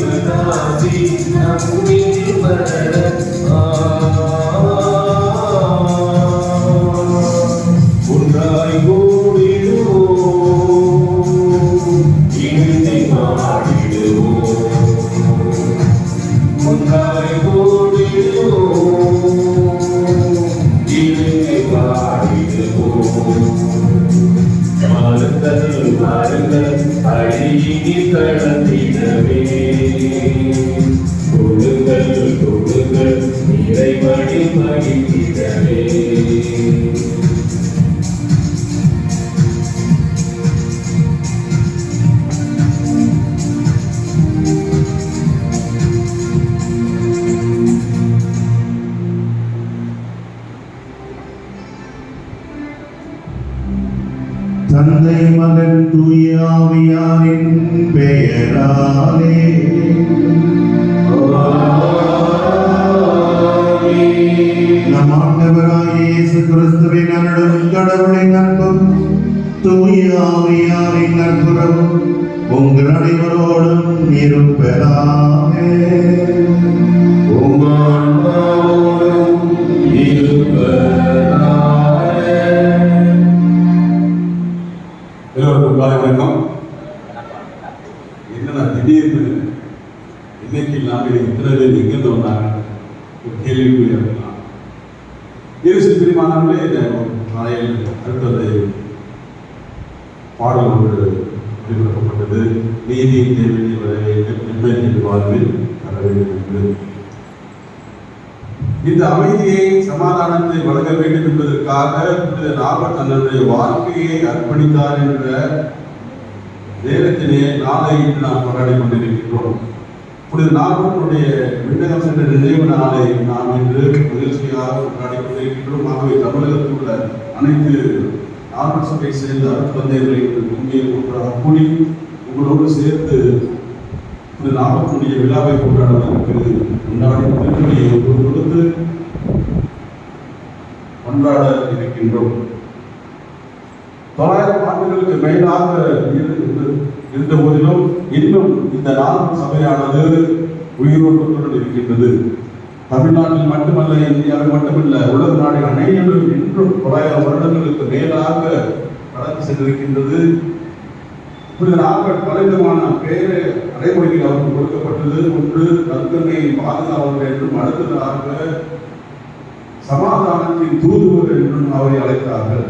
தேவனாதி நம்மி வர ஒன்றாய் கூடிடுவோம் இணைந்து பாடிடுவோம் ஒன்றாய் கூடிடுவோம் இணைந்து பாடிடுவோம் மாறுதல் மாறுதல் அழகி கடந்திடவே கொடுங்கள் கொடுங்கள் இறைவழி மடித்திடவே தந்தை மகன் தூய ஆவியாரின் பெயராலே நம் ஆண்டவராகிய இயேசு கிறிஸ்துவின் அருளும் கடவுளின் அன்பும் தூய ஆவியாரின் நட்புறவும் உங்கள் அனைவரோடும் இருப்பதாக. எல்லோருக்கும் காலை வணக்கம். என்னடா திடீர்னு இன்னைக்கு இல்லாமல் இத்தனை பேர் எங்கேருந்து வந்தாங்க ஒரு கேள்விக்குரிய இருக்கலாம். இயேசு பிரியமானவர்களே, இந்த காலையில் அடுத்தது பாடல் ஒன்று ஒளிபரப்பப்பட்டது. நீதியின் தேவையை வர வேண்டும், நிம்மதியின் வாழ்வில் தர வேண்டும் என்று. இந்த அமைதியை சமாதானத்தை வழங்க வேண்டும் என்பதற்காக ராபர்ட் தன்னுடைய வாழ்க்கையை அர்ப்பணித்தார் என்ற நேரத்திலே நாளை இன்று நாம் கொண்டாடி கொண்டிருக்கின்றோம். புனித ராபர்ட்டுடைய விண்ணகம் சென்ற நினைவு நாளை நாம் இன்று மகிழ்ச்சியாக கொண்டாடி கொண்டிருக்கின்றோம். ஆகவே தமிழகத்தில் உள்ள அனைத்து ராபர்ட் சபை சேர்ந்த அருட்தந்தைகளை உண்மையை ஒன்றாக கூடி உங்களோடு சேர்த்து புனித ராபர்ட்டுடைய விழாவை கொண்டாடுவதற்கு கொண்டாடி திருப்பணியை கொடுத்து கொண்டாட இருக்கின்றோம். 900 ஆண்டுகளுக்கு மேலாக இருந்த போதிலும் இன்னும் இந்த ராபர்ட் சபையானது உயிரோட்டத்துடன் இருக்கின்றது. தமிழ்நாட்டில் மட்டுமல்ல, இந்தியாவில் மட்டுமல்ல, உலக நாடுகள் அனைவரும் இன்றும் 900 வருடங்களுக்கு மேலாக கடந்து சென்றிருக்கின்றது. ராபர்ட் பலவிதமான பேரை அடைமொழிகள் அவருக்கு கொடுக்கப்பட்டது. ஒன்று நற்கருணை பாதுகாவலர் என்றும், அடுத்ததாக சமாதானத்தின் தூதுவர் என்றும் அவரை அழைத்தார்கள்.